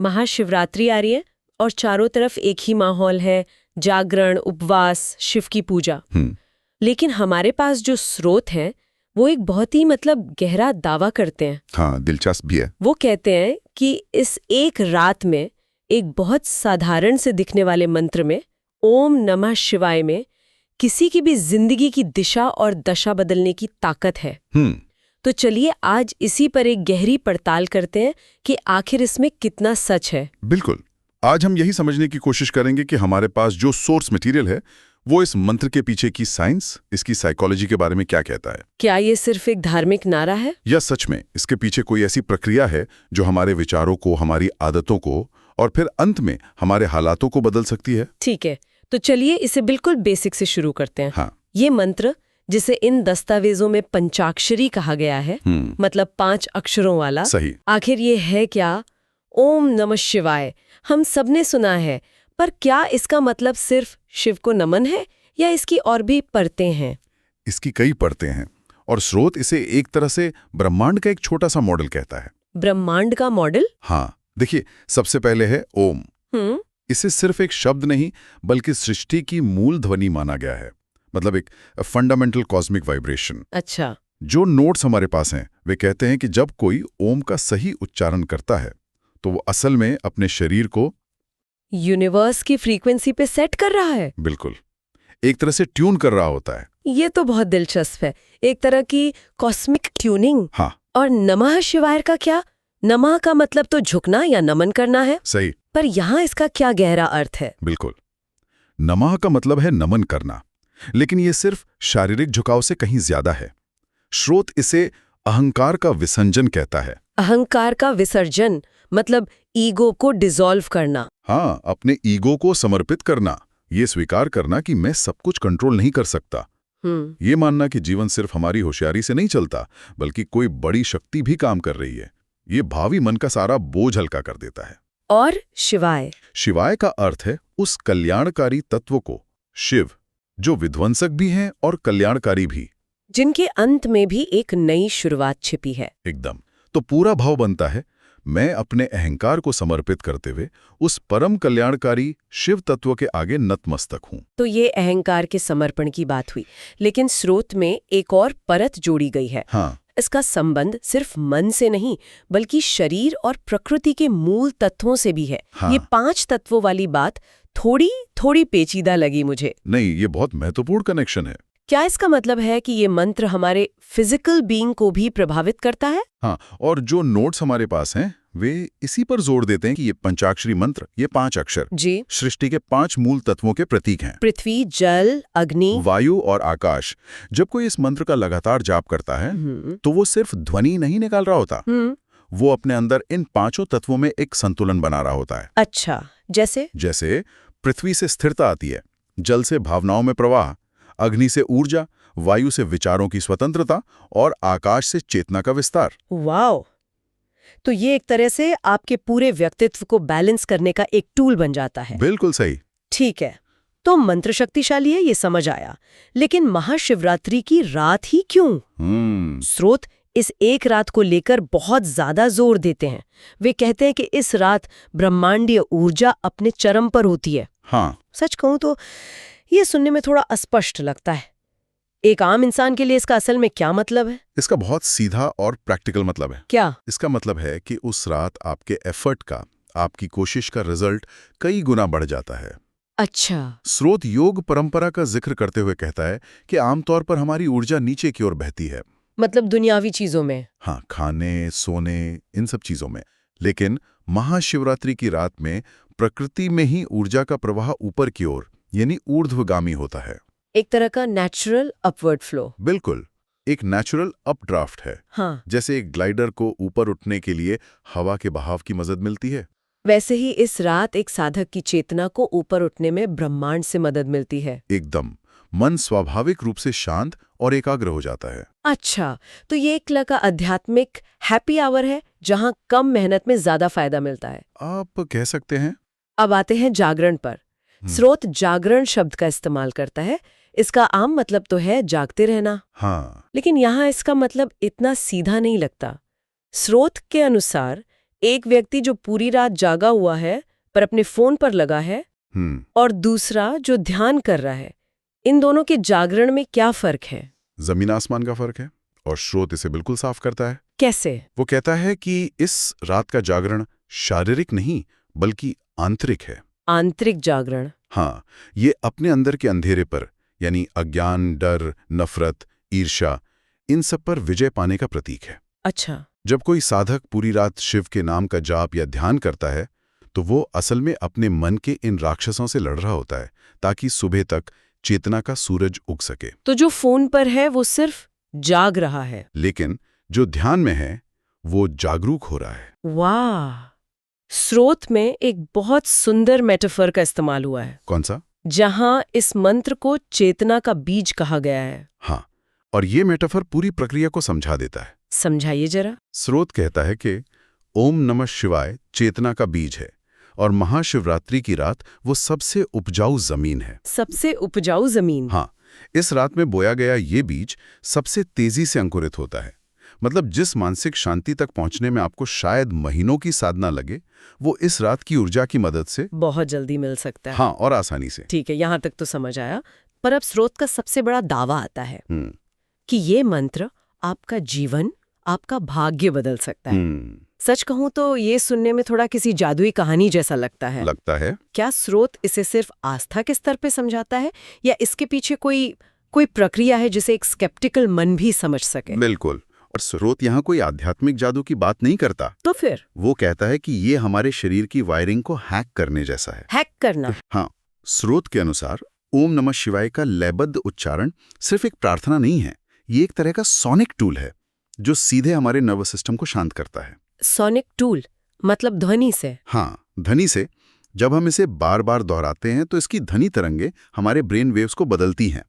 महाशिवरात्रि आ रही है और चारों तरफ एक ही माहौल है, जागरण, उपवास, शिव की पूजा। लेकिन हमारे पास जो स्रोत हैं वो एक बहुत ही गहरा दावा करते हैं। हाँ, दिलचस्प भी है। वो कहते हैं कि इस एक रात में एक बहुत साधारण से दिखने वाले मंत्र में, ओम नमः शिवाय में, किसी की भी जिंदगी की दिशा और दशा बदलने की ताकत है। तो चलिए आज इसी पर एक गहरी पड़ताल करते हैं कि आखिर इसमें कितना सच है। बिल्कुल। आज हम यही समझने की कोशिश करेंगे कि हमारे पास जो सोर्स मटेरियल है वो इस मंत्र के पीछे की साइंस, इसकी साइकोलॉजी के बारे में क्या कहता है। क्या ये सिर्फ एक धार्मिक नारा है या सच में इसके पीछे कोई ऐसी प्रक्रिया है जो हमारे विचारों को, हमारी आदतों को और फिर अंत में हमारे हालातों को बदल सकती है। ठीक है, तो चलिए इसे बिल्कुल बेसिक से शुरू करते हैं। हाँ। ये मंत्र, जिसे इन दस्तावेजों में पंचाक्षरी कहा गया है, 5 अक्षरों वाला, सही। आखिर ये है क्या? ओम नमः शिवाय हम सबने सुना है, पर क्या इसका मतलब सिर्फ शिव को नमन है या इसकी और भी परतें हैं? इसकी कई परतें हैं और स्रोत इसे एक तरह से ब्रह्मांड का एक छोटा सा मॉडल कहता है। ब्रह्मांड का मॉडल? हाँ, देखिए, सबसे पहले है ओम। इसे सिर्फ एक शब्द नहीं बल्कि सृष्टि की मूल ध्वनि माना गया है, मतलब एक फंडामेंटल कॉस्मिक वाइब्रेशन। अच्छा। जो नोट्स हमारे पास हैं वे कहते हैं कि जब कोई ओम का सही उच्चारण करता है तो वो असल में अपने शरीर को यूनिवर्स की फ्रीक्वेंसी पे सेट कर रहा है। बिल्कुल, एक तरह से ट्यून कर रहा होता है। ये तो बहुत दिलचस्प है, एक तरह की कॉस्मिक ट्यूनिंग। हाँ। और नमः शिवाय का क्या? नमः का मतलब तो झुकना या नमन करना है। सही। पर यहाँ इसका क्या गहरा अर्थ है? बिल्कुल, नमः का मतलब है नमन करना, लेकिन ये सिर्फ शारीरिक झुकाव से कहीं ज्यादा है। स्रोत इसे अहंकार का विसर्जन कहता है। अहंकार का विसर्जन मतलब ईगो को डिसॉल्व करना। हाँ, अपने ईगो को समर्पित करना, ये स्वीकार करना कि मैं सब कुछ कंट्रोल नहीं कर सकता। ये मानना कि जीवन सिर्फ हमारी होशियारी से नहीं चलता बल्कि कोई बड़ी शक्ति भी काम कर रही है। ये भावी मन का सारा बोझ हल्का कर देता है। और शिवाय? शिवाय का अर्थ है उस कल्याणकारी तत्व को, शिव, जो विध्वंसक भी हैं और कल्याणकारी भी, जिनके अंत में भी एक नई शुरुआत छिपी है। एकदम। तो पूरा भाव बनता है, मैं अपने अहंकार को समर्पित करते हुए उस परम कल्याणकारी शिव तत्व के आगे नतमस्तक हूं। तो ये अहंकार के समर्पण की बात हुई, लेकिन स्रोत में एक और परत जोड़ी गई है। हाँ। इसका संबंध सिर्फ मन से नहीं बल्कि शरीर और प्रकृति के मूल तत्वों से भी है। हाँ। ये 5 तत्वों वाली बात थोड़ी पेचीदा लगी मुझे। नहीं, ये बहुत महत्वपूर्ण कनेक्शन है। क्या इसका मतलब है कि ये मंत्र हमारे फिजिकल बीइंग को भी प्रभावित करता है? हाँ, और जो नोट्स हमारे पास हैं वे इसी पर जोर देते हैं कि ये पंचाक्षरी मंत्र, ये 5 अक्षर जी, सृष्टि के 5 मूल तत्वों के प्रतीक हैं। पृथ्वी, जल, अग्नि, वायु और आकाश। जब कोई इस मंत्र का लगातार जाप करता है तो वो सिर्फ ध्वनि नहीं निकाल रहा होता, वो अपने अंदर इन 5 तत्वों में एक संतुलन बना रहा होता है। अच्छा, जैसे पृथ्वी से स्थिरता आती है, जल से भावनाओं में प्रवाह, अग्नि से ऊर्जा, वायु से विचारों की स्वतंत्रता और आकाश से चेतना का विस्तार। वाओ! तो ये एक तरह से आपके पूरे व्यक्तित्व को बैलेंस करने का एक टूल बन जाता है। बिल्कुल सही। ठीक है, तो मंत्र शक्तिशाली है, ये समझ आया, लेकिन महाशिवरात्रि की रात ही क्यों? स्रोत इस एक रात को लेकर बहुत ज्यादा जोर देते हैं। वे कहते हैं कि इस रात ब्रह्मांडीय ऊर्जा अपने चरम पर होती है। हाँ। सच कहूं तो ये सुनने में थोड़ा अस्पष्ट लगता है। एक आम इंसान के लिए इसका असल में क्या मतलब है? इसका बहुत सीधा और प्रैक्टिकल मतलब है। क्या? इसका मतलब है कि उस रात आपके एफर्ट का, आपकी कोशिश का रिजल्ट कई गुना बढ़ जाता है। अच्छा। स्रोत योग परंपरा का जिक्र करते हुए कहता है कि आमतौर पर हमारी ऊर्जा नीचे की ओर बहती है, मतलब दुनियावी चीजों में। हाँ, खाने, सोने, इन सब चीजों में। लेकिन महाशिवरात्रि की रात में प्रकृति में ही ऊर्जा का प्रवाह ऊपर की ओर यानी ऊर्ध्वगामी होता है। एक तरह का नेचुरल अपवर्ड फ्लो। बिल्कुल, एक नेचुरल अपड्राफ्ट है। हाँ। जैसे एक ग्लाइडर को ऊपर उठने के लिए हवा के बहाव की मदद मिलती है, वैसे ही इस रात एक साधक की चेतना को ऊपर उठने में ब्रह्मांड से मदद मिलती है। एकदम। मन स्वाभाविक रूप से शांत और एकाग्र हो जाता है। अच्छा, तो ये एक तरह का आध्यात्मिक हैप्पी आवर है जहां कम मेहनत में ज्यादा फायदा मिलता है। आप कह सकते हैं। अब आते हैं जागरण पर। स्रोत जागरण शब्द का इस्तेमाल करता है। इसका आम मतलब तो है जागते रहना। हाँ। लेकिन यहाँ इसका मतलब इतना सीधा नहीं लगता। स्रोत के अनुसार एक व्यक्ति जो पूरी रात जागा हुआ है पर अपने फोन पर लगा है, और दूसरा जो ध्यान कर रहा है, इन दोनों के जागरण में क्या फर्क है? जमीन आसमान का फर्क है, और स्रोत इसे बिल्कुल साफ करता है। कैसे? वो कहता है कि इस रात का जागरण शारीरिक नहीं बल्कि आंतरिक है। आंतरिक जागरण? हाँ, ये अपने अंदर के अंधेरे पर, यानी अज्ञान, डर, नफरत, ईर्ष्या, इन सब पर विजय पाने का प्रतीक है। अच्छा। जब कोई साधक पूरी रात शिव के नाम का जाप या ध्यान करता है तो वो असल में अपने मन के इन राक्षसों से लड़ रहा होता है, ताकि सुबह तक चेतना का सूरज उग सके। तो जो फोन पर है वो सिर्फ जाग रहा है, लेकिन जो ध्यान में है वो जागरूक हो रहा है। वाह! स्रोत में एक बहुत सुंदर मेटाफर का इस्तेमाल हुआ है। कौन सा? जहां इस मंत्र को चेतना का बीज कहा गया है। हाँ, और ये मेटाफर पूरी प्रक्रिया को समझा देता है। समझाइए जरा। स्रोत कहता है कि ओम नमः शिवाय चेतना का बीज है, और महाशिवरात्रि की रात वो सबसे उपजाऊ जमीन है। सबसे उपजाऊ जमीन? हाँ, इस रात में बोया गया ये बीज सबसे तेजी से अंकुरित होता है। मतलब जिस मानसिक शांति तक पहुंचने में आपको शायद महीनों की साधना लगे, वो इस रात की ऊर्जा की मदद से बहुत जल्दी मिल सकता है। हाँ, और आसानी से। ठीक है, यहाँ तक तो समझ आया। पर अब स्रोत का सबसे बड़ा दावा आता है कि ये मंत्र आपका जीवन, आपका भाग्य बदल सकता है। सच कहूं तो ये सुनने में थोड़ा किसी जादुई कहानी जैसा लगता है। क्या स्रोत इसे सिर्फ आस्था के स्तर पे समझाता है, या इसके पीछे कोई प्रक्रिया है जिसे एक स्केप्टिकल मन भी समझ सके? बिल्कुल। और स्रोत यहाँ कोई आध्यात्मिक जादू की बात नहीं करता। तो फिर वो कहता है कि ये हमारे शरीर की वायरिंग को हैक करने जैसा है। हैक करना? हाँ, स्रोत के अनुसार ओम नमः शिवाय का लयबद्ध उच्चारण सिर्फ एक प्रार्थना नहीं है, ये एक तरह का सोनिक टूल है जो सीधे हमारे नर्वस सिस्टम को शांत करता है। सोनिक टूल मतलब ध्वनि से? हाँ, ध्वनि से। जब हम इसे बार बार दोहराते हैं तो इसकी ध्वनि तरंगे हमारे ब्रेन वेव्स को बदलती हैं,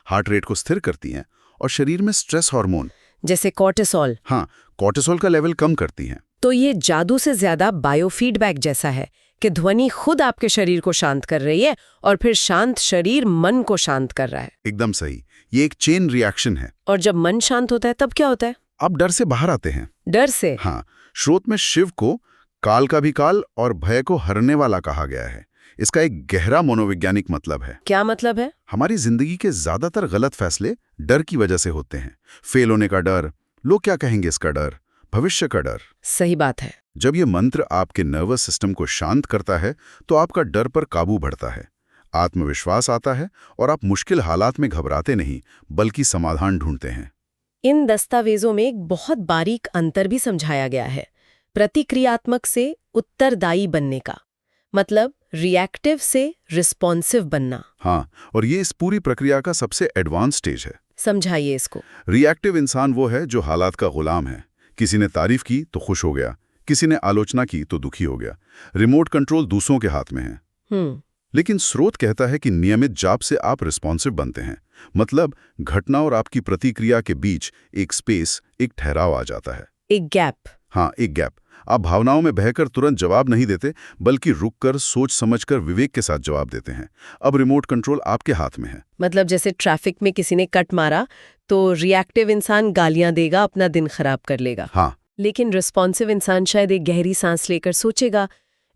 हार्ट रेट को स्थिर करती हैं और शरीर में स्ट्रेस हार्मोन जैसे कॉर्टिसोल, हाँ, कॉर्टिसोल का लेवल कम करती हैं। तो ये जादू से ज्यादा बायोफीडबैक जैसा है कि ध्वनि खुद आपके शरीर को शांत कर रही है और फिर शांत शरीर मन को शांत कर रहा है। एकदम सही, ये एक चेन रिएक्शन है। और जब मन शांत होता है तब क्या होता है? आप डर से बाहर आते हैं। डर से? हाँ, स्रोत में शिव को काल का भी काल और भय को हरने वाला कहा गया है। इसका एक गहरा मनोवैज्ञानिक मतलब है। क्या मतलब है? हमारी जिंदगी के ज्यादातर गलत फैसले डर की वजह से होते हैं। फेल होने का डर, लोग क्या कहेंगे इसका डर, भविष्य का डर। सही बात है। जब ये मंत्र आपके नर्वस सिस्टम को शांत करता है तो आपका डर पर काबू बढ़ता है, आत्मविश्वास आता है और आप मुश्किल हालात में घबराते नहीं बल्कि समाधान ढूंढते हैं। इन दस्तावेजों में एक बहुत बारीक अंतर भी समझाया गया है, प्रतिक्रियात्मक से उत्तरदायी बनने का, मतलब रिएक्टिव से रिस्पॉन्सिव बनना। हाँ, और ये इस पूरी प्रक्रिया का सबसे एडवांस स्टेज है। समझाइए इसको। रिएक्टिव इंसान वो है जो हालात का गुलाम है। किसी ने तारीफ की तो खुश हो गया, किसी ने आलोचना की तो दुखी हो गया। रिमोट कंट्रोल दूसरों के हाथ में है। लेकिन स्रोत कहता है कि नियमित जाप से आप रिस्पॉन्सिव बनते हैं, मतलब घटना और आपकी प्रतिक्रिया के बीच एक स्पेस, एक ठहराव आ जाता है। एक गैप। हाँ, एक गैप। आप भावनाओं में बहकर तुरंत जवाब नहीं देते बल्कि रुककर सोच समझकर विवेक के साथ जवाब देते हैं। अब रिमोट कंट्रोल आपके हाथ में है। मतलब जैसे ट्रैफिक में किसी ने कट मारा तो रिएक्टिव इंसान गालियां देगा, अपना दिन खराब कर लेगा। हाँ, लेकिन रिस्पॉन्सिव इंसान शायद एक गहरी सांस लेकर सोचेगा,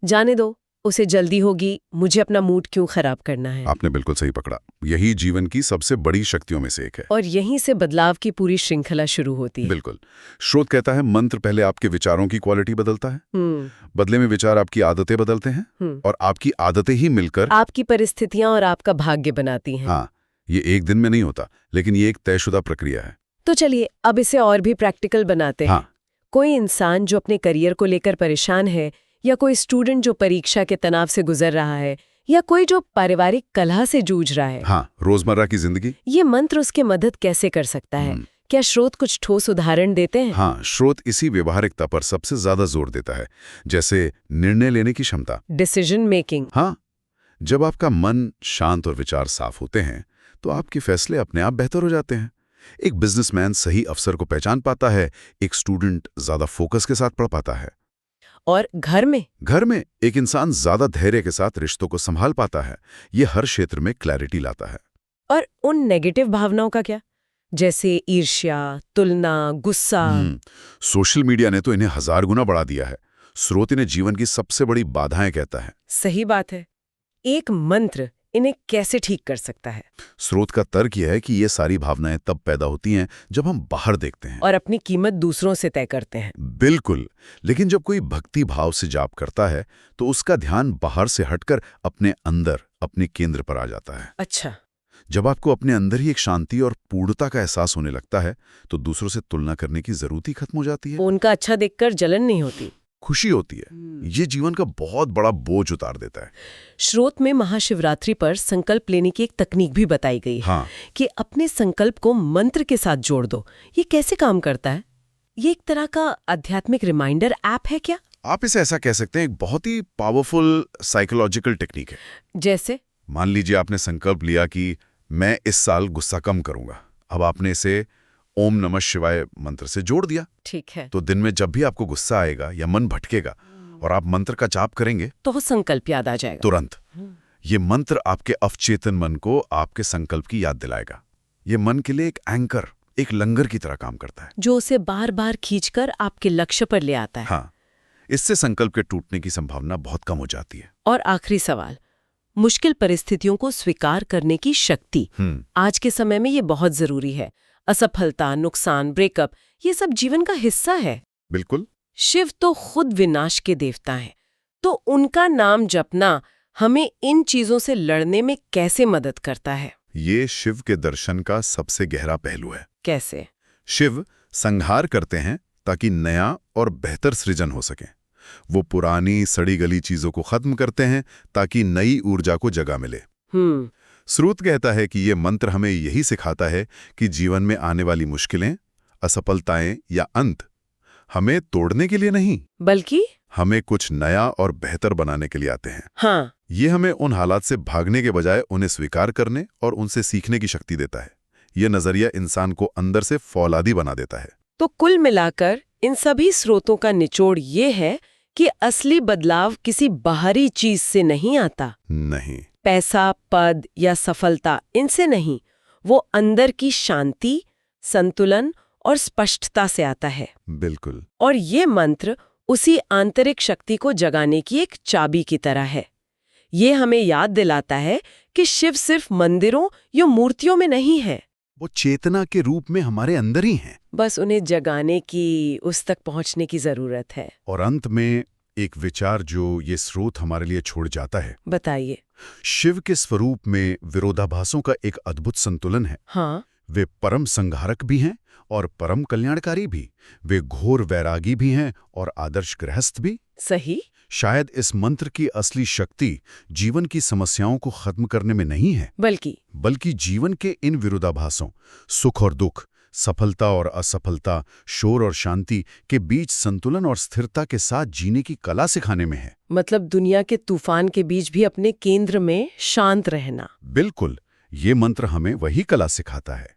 जाने दो, उसे जल्दी होगी, मुझे अपना मूड क्यों खराब करना है। आपने बिल्कुल सही पकड़ा। यही जीवन की सबसे बड़ी शक्तियों में से एक है। और यहीं से बदलाव की पूरी श्रृंखला शुरू होती है। बिल्कुल। स्रोत कहता है मंत्र पहले आपके विचारों की क्वालिटी बदलता है, बदले में विचार आपकी आदतें बदलते हैं, और आपकी आदतें ही मिलकर आपकी परिस्थितियां और आपका भाग्य बनाती हैं। हाँ, ये एक दिन में नहीं होता, लेकिन ये एक तयशुदा प्रक्रिया है। तो चलिए अब इसे और भी प्रैक्टिकल बनाते हैं। कोई इंसान जो अपने करियर को लेकर परेशान है, या कोई स्टूडेंट जो परीक्षा के तनाव से गुजर रहा है, या कोई जो पारिवारिक कलह से जूझ रहा है, हाँ, रोजमर्रा की जिंदगी, ये मंत्र उसकी मदद कैसे कर सकता है? क्या स्रोत कुछ ठोस उदाहरण देते हैं? हाँ, स्रोत इसी व्यवहारिकता पर सबसे ज्यादा जोर देता है, जैसे निर्णय लेने की क्षमता, डिसीजन मेकिंग। हाँ, जब आपका मन शांत और विचार साफ होते हैं तो आपके फैसले अपने आप बेहतर हो जाते हैं। एक बिजनेसमैन सही अवसर को पहचान पाता है, एक स्टूडेंट ज्यादा फोकस के साथ पढ़ पाता है, और घर में एक इंसान ज्यादा धैर्य के साथ रिश्तों को संभाल पाता है। ये हर क्षेत्र में क्लैरिटी लाता है। और उन नेगेटिव भावनाओं का क्या, जैसे ईर्ष्या, तुलना, गुस्सा? सोशल मीडिया ने तो इन्हें 1000 गुना बढ़ा दिया है। स्रोत इन्हें जीवन की सबसे बड़ी बाधाएं कहता है। सही बात है। एक मंत्र इन्हें कैसे ठीक कर सकता है? स्रोत का तर्क यह है कि ये सारी भावनाएं तब पैदा होती हैं जब हम बाहर देखते हैं और अपनी कीमत दूसरों से तय करते हैं। बिल्कुल। लेकिन जब कोई भक्ति भाव से जाप करता है तो उसका ध्यान बाहर से हटकर अपने अंदर, अपने केंद्र पर आ जाता है। अच्छा। जब आपको अपने अंदर ही एक शांति और पूर्णता का एहसास होने लगता है तो दूसरों से तुलना करने की जरूरत ही खत्म हो जाती है। उनका अच्छा देखकर जलन नहीं होती, खुशी होती है। ये जीवन का बहुत बड़ा बोझ उतार देता है। स्रोत में महाशिवरात्रि पर संकल्प लेने की एक तकनीक भी बताई गई है। हाँ, कि अपने संकल्प को मंत्र के साथ जोड़ दो। ये कैसे काम करता है? ये एक तरह का आध्यात्मिक रिमाइंडर ऐप है क्या? आप इसे ऐसा कह सकते हैं, एक बहुत ही पावरफुल साइकोलॉजिकल टेक्निक है। जैसे? मान लीजिए आपने संकल्प लिया कि मैं इस साल गुस्सा कम करूंगा। अब आपने इसे ओम नमः शिवाय मंत्र से जोड़ दिया। ठीक है। तो दिन में जब भी आपको गुस्सा आएगा या मन भटकेगा और आप मंत्र का जाप करेंगे तो वो संकल्प याद आ जाएगा तुरंत। ये मंत्र आपके अवचेतन मन को आपके संकल्प की याद दिलाएगा। ये मन के लिए एक एंकर, एक लंगर की तरह काम करता है, जो उसे बार बार खींचकर आपके लक्ष्य पर ले आता है। हाँ, इससे संकल्प के टूटने की संभावना बहुत कम हो जाती है। और आखिरी सवाल, मुश्किल परिस्थितियों को स्वीकार करने की शक्ति आज के समय में ये बहुत जरूरी है। असफलता, नुकसान, ब्रेकअप, ये सब जीवन का हिस्सा है। बिल्कुल। शिव तो खुद विनाश के देवता हैं, तो उनका नाम जपना हमें इन चीजों से लड़ने में कैसे मदद करता है? ये शिव के दर्शन का सबसे गहरा पहलू है। कैसे? शिव संहार करते हैं ताकि नया और बेहतर सृजन हो सके। वो पुरानी सड़ी गली चीजों को खत्म करते हैं ताकि नई ऊर्जा को जगह मिले। स्रोत कहता है कि ये मंत्र हमें यही सिखाता है कि जीवन में आने वाली मुश्किलें, असफलताएं या अंत हमें तोड़ने के लिए नहीं, बल्कि हमें कुछ नया और बेहतर बनाने के लिए आते हैं। हाँ, ये हमें उन हालात से भागने के बजाय उन्हें स्वीकार करने और उनसे सीखने की शक्ति देता है। ये नजरिया इंसान को अंदर से फौलादी बना देता है। तो कुल मिलाकर इन सभी स्रोतों का निचोड़ ये है कि असली बदलाव किसी बाहरी चीज से नहीं आता। नहीं, पैसा, पद या सफलता, इनसे नहीं, वो अंदर की शांति, संतुलन और स्पष्टता से आता है। बिल्कुल। और ये मंत्र उसी आंतरिक शक्ति को जगाने की एक चाबी की तरह है। ये हमें याद दिलाता है कि शिव सिर्फ मंदिरों या मूर्तियों में नहीं है, वो चेतना के रूप में हमारे अंदर ही हैं। बस उन्हें जगाने की, उस तक पहुंचने की जरूरत है। और अंत में एक विचार जो ये स्रोत हमारे लिए छोड़ जाता है। बताइए। शिव के स्वरूप में विरोधाभासों का एक अद्भुत संतुलन है। हाँ, वे परम संहारक भी हैं और परम कल्याणकारी भी। वे घोर वैरागी भी हैं और आदर्श गृहस्थ भी। सही। शायद इस मंत्र की असली शक्ति जीवन की समस्याओं को खत्म करने में नहीं है, बल्कि जीवन के इन विरोधाभासों, सुख और दुख, सफलता और असफलता, शोर और शांति के बीच संतुलन और स्थिरता के साथ जीने की कला सिखाने में है। मतलब दुनिया के तूफान के बीच भी अपने केंद्र में शांत रहना। बिल्कुल, ये मंत्र हमें वही कला सिखाता है।